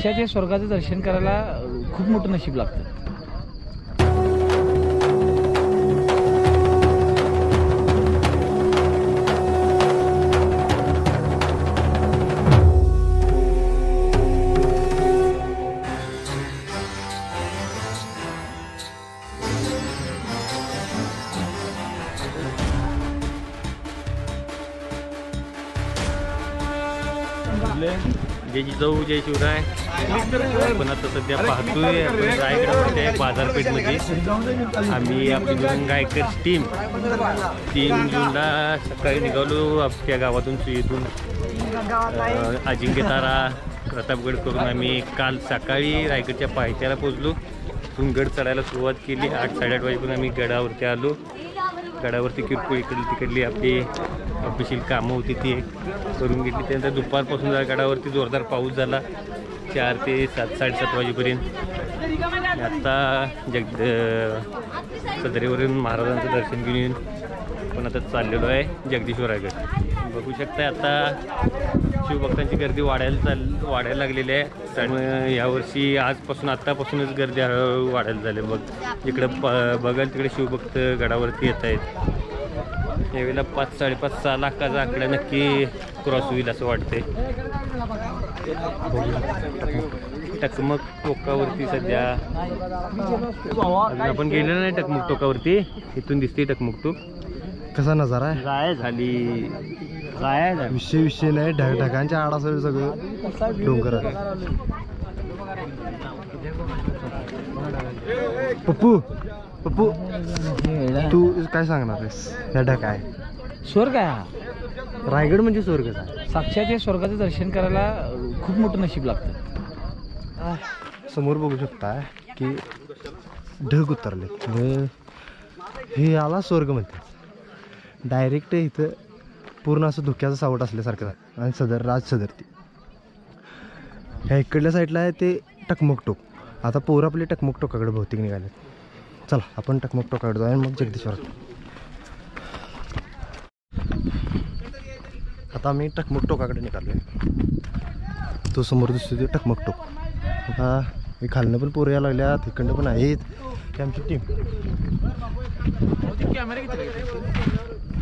साक्षात हे स्वर्गाचं दर्शन करायला खूप मोठं नशीब लागतं. जय जिजाऊ जय शिवराय. आपण आता सध्या पाहतोय रायगडमध्ये बाजारपेठमध्ये आम्ही आपली गायकर टीम 3 जूनला सकाळी निघालो आपल्या गावातून सुईतून अजिंक्यतारा प्रतापगड करून आम्ही काल सकाळी रायगडच्या पायथ्याला पोहोचलो. तिथून गड चढायला सुरुवात केली. 8-8:30 वाजेपर्यंत आम्ही गडावरती आलो. गडावरती किरकोळ तिकडली आपली ऑफिशियल कामं होती ती करून घेतली. त्यानंतर दुपारपासून गडावरती जोरदार पाऊस झाला 4 ते 7-7:30 वाजेपर्यंत. आता सदरेवरून महाराजांचं दर्शन घेऊन पण आता चाललेलो आहे जगदीश्वरागड. बघू शकता आता शिवभक्तांची गर्दी वाढायला लागलेली आहे. त्यामुळे यावर्षी आजपासून आत्तापासूनच गर्दी हळूहळू वाढायला झाली. बघ इकडं बघाल तिकडे शिवभक्त गडावरती येत आहेत. यावेळेला 5-5.5-6 लाखाचा आकडा नक्की क्रॉस होईल असं वाटतंय. टकमक टोकावरती सध्या आपण गेलेलो नाही. टकमक टोकावरती इथून दिसते टकमक टोक. कसा नजारा आहे. जाय झाली विषय नाही. ढगांच्या आड असेल सगळं डोंगर आहे. पप्पू पप्पू तू काय सांगणार आहेस. या ढग आहे स्वर्ग आहे हा. रायगड म्हणजे स्वर्गच आहे. साक्षात हे स्वर्गाचं दर्शन करायला खूप मोठं नशीब लागतं. समोर बघू शकता की ढग उतरले. हे आला स्वर्ग म्हणतात. डायरेक्ट इथं पूर्ण असं धुक्याचं सावट असल्यासारखं आहे. आणि राज सदरती ह्या इकडल्या साईडला आहे ते टकमक टोक. आता पोरं आपले टकमक टोकाकडे भौतिक निघाले. चला आपण टकमक टोकाकडे जाऊया मग जगदीश्वर. आता आम्ही टकमक टोकाकडे निघालोय. तो समोर दिसतो ते टकमक टोक. आता हे खालनं पण पोरं यायला लागल्यात. इकडनं पण आहेत. ही आमची टीम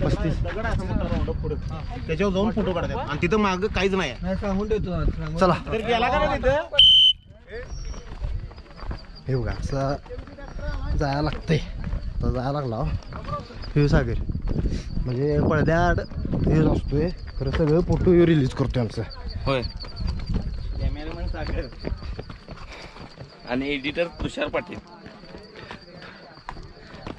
35 त्याच्यावर जाऊन फोटो काढतात आणि तिथं माग काहीच नाही. चला हे बघा असं जायला लागतंय. तर जायला लागला शिवसागर म्हणजे पडद्याआड हे असतोय. खरं सगळं फोटो रिलीज करतोय आमचं. होय. कॅमेरामॅन सागर आणि एडिटर तुषार पाटील.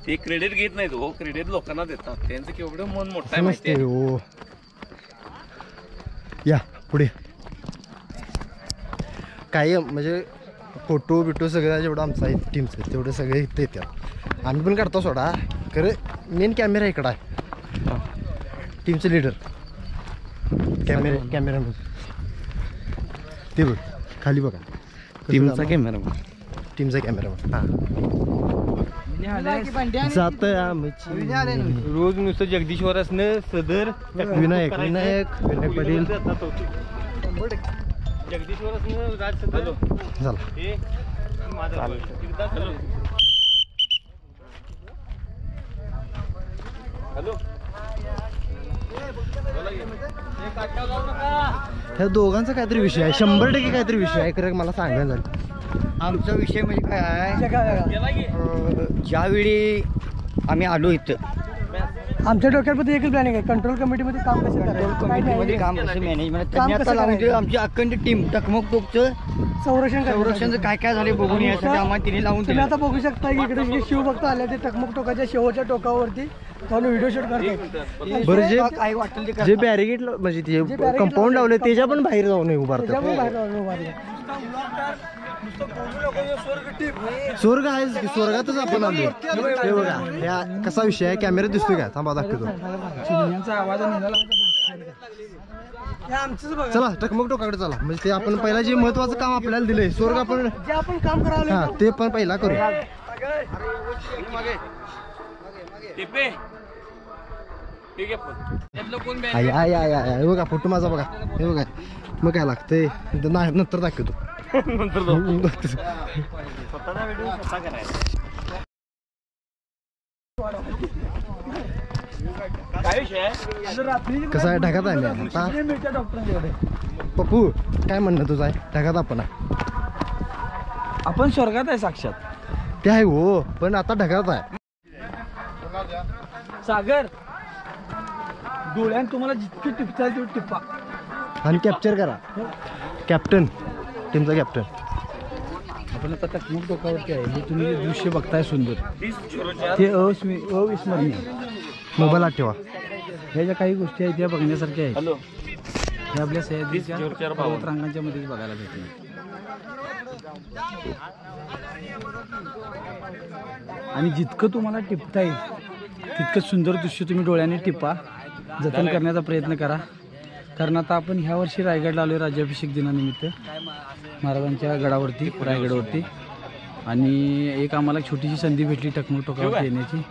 ते क्रेडिट घेत नाहीत हो. क्रेडिट लोकांना देतात. त्यांचं केवढं मन मोठं आहे माहिती आहे हो. या पुढे काय म्हणजे फोटो बिटो सगळं जेवढं आमचं आहे टीमचं तेवढं सगळे इथं येतात. आम्ही पण काढतो सोडा. खरं मेन कॅमेरा इकडं आहे. टीमचं लिडर कॅमेरामॅन ते बघ खाली बघा. टीमचा कॅमेरामॅन. टीमचा कॅमेरामॅन हां जात रोज नुसतं जगदीश्वरासनं सदर विनायक पाटील जगदीश्वरासनं राज सदर झाला. हॅलो ह्या दोघांचा काहीतरी विषय आहे. 100% काहीतरी विषय आहे. खरं मला सांगायला झालं. आमचा विषय म्हणजे काय आहे. ज्यावेळी आम्ही आलो इथं आमच्या डोक्यामध्ये एकच प्लॅनिंग आहे. कंट्रोल कमिटीमध्ये काम कसं कंट्रोल कमिटीमध्ये काम कसं मॅनेजमेंट त्यांनी आता लावून दिलं. आमची अखंड टीम टकमक टोकचं संरक्षणचं काय काय झाले बघून यासाठी आम्हाला तिने लावून तुम्ही आता बघू शकता की इकडे शिवभक्त आले ते टकमक टोकाच्या शेवटच्या टोकावरती जाऊन व्हिडिओ शूट करतात. बरं जे काय वाटेल ते जे बॅरिगेट म्हणजे ते कंपाऊंड लावले त्याच्या पण बाहेर जाऊन उभारतात. स्वर्ग आहेच की. स्वर्गातच आपण आलो. हे बघा ह्या कसा विषय आहे. कॅमेरा दिसतोय का. थांबा दाखवतो. चला टकमक टोकाकडे चला. म्हणजे ते आपण पहिला जे महत्वाचं काम आपल्याला दिलंय स्वर्ग आपण जे आपण काम करावं हा ते पण पहिला करू. हे बघा फोटो माझा बघा. हे बघा मग काय लागतंय नंतर दाखवतो. कसं आहे ढगात आहे मी आता पप्पू काय म्हणणं तुझं आहे ढगात आपण स्वर्गात आहे साक्षात. ते आहे हो पण आता ढगात आहे. सागर डोळ्यान तुम्हाला जितकी टिपता येईल तेवढी टिपा आणि कॅप्चर करा. कॅप्टन टीमचा कॅप्टन. आपण आता टकमक टोकावरती आहे. हे तुम्ही जे दृश्य बघताय सुंदर ते अविस्मरणीय. मोबाईल आत ठेवा. ह्या ज्या काही गोष्टी आहेत त्या बघण्यासारख्या आहेत. हे आपल्या सह्याद्रीच्या पर्वतरांगांच्या मध्येच बघायला भेटणार. आणि जितकं तुम्हाला टिपता येईल तितकं सुंदर दृश्य तुम्ही डोळ्याने टिपा, जतन करण्याचा प्रयत्न करा. कारण आता आपण ह्या वर्षी रायगडला आलो राज्याभिषेक दिनानिमित्त महाराजांच्या गडावरती रायगडावरती. आणि एक आम्हाला छोटीशी संधी भेटली टकमक टोकावरती येण्याची.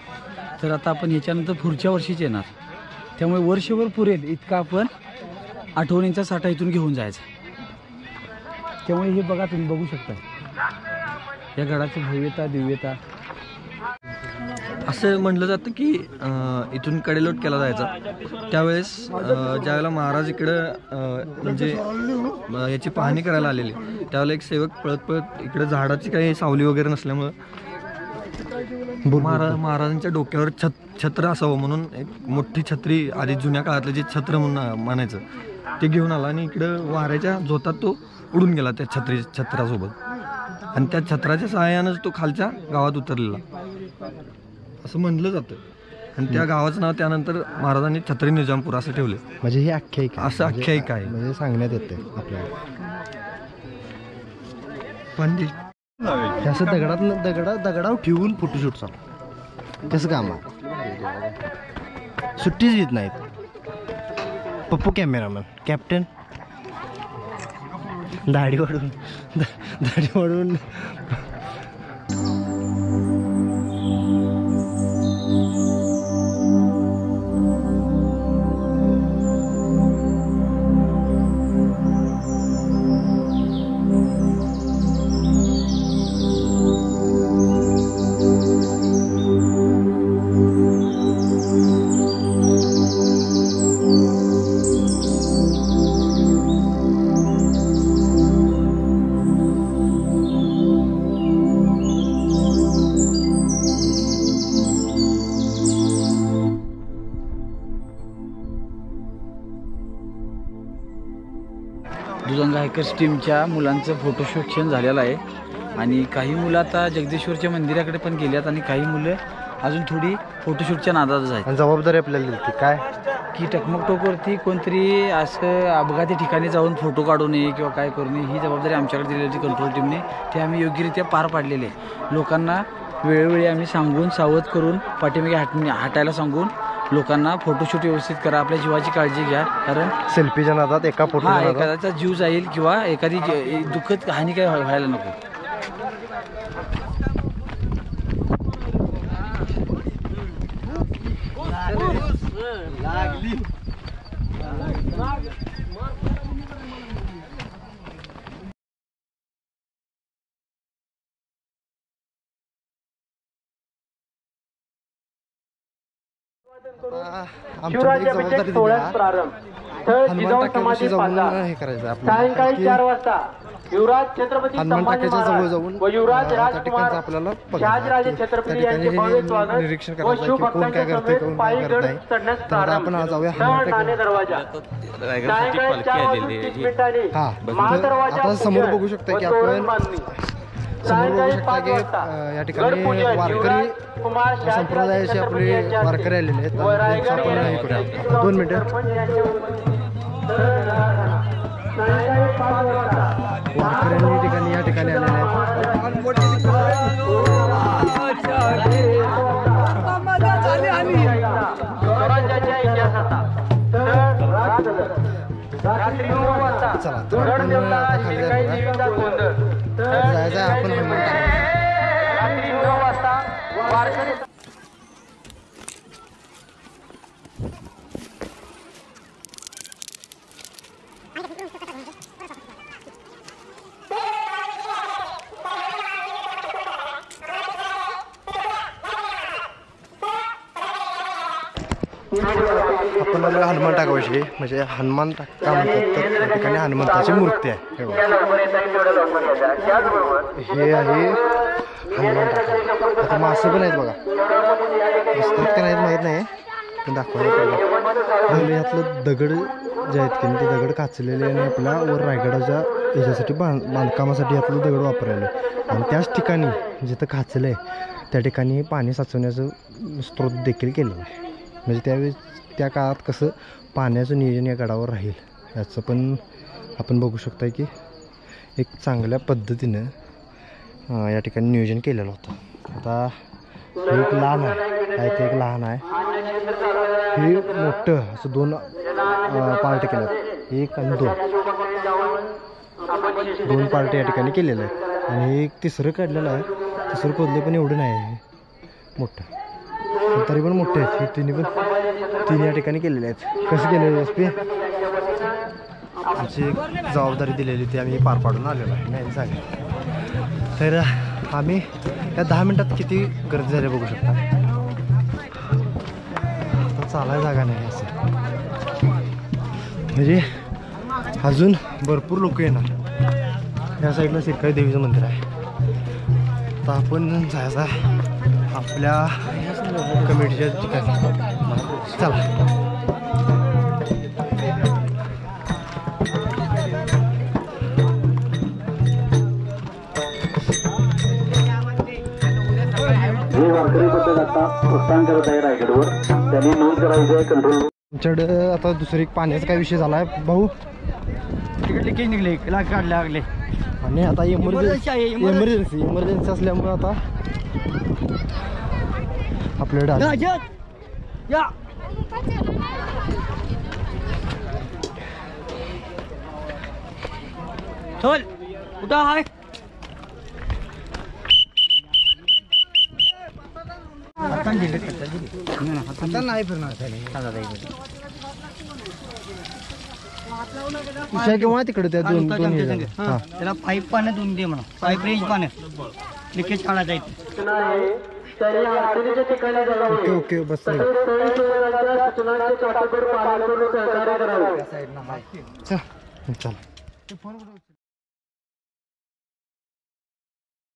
तर आता आपण ह्याच्यानंतर पुढच्या वर्षीच येणार. त्यामुळे वर्षभर पुरेल इतका आपण आठवणींचा साठा इथून घेऊन जायचा. त्यामुळे हे बघा तुम्ही बघू शकता या गडाची भव्यता दिव्यता. असं म्हटलं जातं की इथून कडेलोट केला जायचा. त्यावेळेस ज्यावेळेला महाराज इकडं म्हणजे याची पाहणी करायला आलेली त्यावेळेला एक सेवक पळत पळत इकडे झाडाची काही सावली वगैरे नसल्यामुळं महाराजांच्या डोक्यावर छत्र असावं म्हणून एक मोठी छत्री आधी जुन्या काळातलं जे छत्र म्हणून म्हणायचं ते घेऊन आला आणि इकडं वाऱ्याच्या झोतात तो उडून गेला त्या छत्रासोबत. आणि त्या छत्राच्या सहाय्यानंच तो खालच्या गावात उतरलेला असं म्हणलं जातं. आणि त्या गावाचं नाव त्यानंतर महाराजांनी छत्री निजामपूर असं ठेवले. म्हणजे ही आख्यायिका असं आख्यायिका आहे. म्हणजे सांगण्यात येते आपल्याला. पण असं दगडावर ठेवून फोटोशूट चालू कसं काम आहे. सुट्टीच घेत नाहीत. पप्पू कॅमेरामॅन कॅप्टन दाढी वाढून दुधंगा हायकर्स टीमच्या मुलांचं फोटोशूट झालेलं आहे. आणि काही मुलं आता जगदीश्वरच्या मंदिराकडे पण गेल्यात आणि काही मुलं अजून थोडी फोटोशूटच्या नादातच आहेत. जबाबदारी आपल्याला दिली काय की टकमक टोकवरती कोणतरी असं अपघाती ठिकाणी जाऊन फोटो काढू नये किंवा काय करू नये ही जबाबदारी आमच्याकडे दिलेली होती कंट्रोल टीमने. ते आम्ही योग्यरित्या पार पाडलेले. लोकांना वेळोवेळी आम्ही सांगून सावध करून पाठीमागे हटायला सांगून लोकांना फोटोशूट व्यवस्थित करा, आपल्या जीवाची काळजी घ्या. कारण सेल्फीच्या नादात एखाद्याचा जीव जाईल किंवा एखादी दुःखद हानी काय व्हायला नको. जबाबदारी हनुमान टाक्यापाशी जाऊन हे करायचं सायंकाळी 4 वाजता युवराज छत्रपती हनुमान टाक्याच्या जवळ जाऊन त्या ठिकाणचं आपल्याला निरीक्षण करायचं की कोण काय करते कोण काय करत नाही. तर आपण आज जाऊया हनुमान टाक्या. आता समोर बघू शकता की आपण या ठिकाणी वारकरी संप्रदायाचे आपले वारकरी आलेले आहेत. आपण हे करूया 2 मिनिटं. वारकऱ्यांनी या ठिकाणी आलेले आहेत. चला तर आपण आता खाली जायचं आहे आपण हनुमान टाक्या. आपण आलेलो हनुमान टाकाविषयी, म्हणजे हनुमान टाक का म्हणतात तर त्या ठिकाणी हनुमंताची मूर्ती आहे. हे बघा. हे आहे हनुमान टाका. आता मासं पण आहेत बघा, दिसतात का नाहीत माहीत नाही, पण दाखवायला पाहिजे. यातलं दगड जे आहेत की ते दगड काचलेले आणि आपल्या वर रायगडाच्या ह्याच्यासाठी बांधकामासाठी यातलं दगड वापरायला. आणि त्याच ठिकाणी जिथं खाचलं आहे त्या ठिकाणी पाणी साचवण्याचं स्रोत देखील केलेलं आहे. म्हणजे त्यावेळेस त्या काळात कसं पाण्याचं नियोजन या गडावर राहील याचं पण आपण बघू शकता की एक चांगल्या पद्धतीनं या ठिकाणी नियोजन केलेलं होतं. आता हे एक लहान आहे, काय ते एक लहान आहे, हे मोठं असं दोन पार्ट केलं, एक आणि दोन पार्ट या ठिकाणी केलेलं आहे. आणि एक तिसरं काढलेलं आहे, तिसरं खोदले पण एवढं नाही आहे मोठं, तरी पण मोठे आहेत. हे तीन या ठिकाणी केलेले आहेत. कसं केलेलं एस पी आमची एक जबाबदारी दिलेली ती आम्ही पार पाडून आलेलो आहे नाही सांगा. तर आम्ही या 10 मिनटात किती गर्दी झाली बघू शकता. आता चालायला जागा नाही असं, म्हणजे अजून भरपूर लोक येणार. या साईडला सिरकाई देवीचं मंदिर आहे. तर आपण जायचं आहे आपल्या कमिटीच्या ठिकाणी. चला. आमच्याकडं आता दुसरी पाण्याचा काय विषय झाला आहे भाऊ, तिकडे लिकेज निघले, लागले. आणि आता इमर्जन्सी असल्यामुळे आता आपल्याकडे या चल कुठं आहे आता नाही फिरणार किंवा तिकडे त्या दोन त्याला पाईप पाण्यात धुवून दे म्हणा, पाईप रेंज पाण्यात लिकेज काढायचा आहे. ओके ओके बस चल.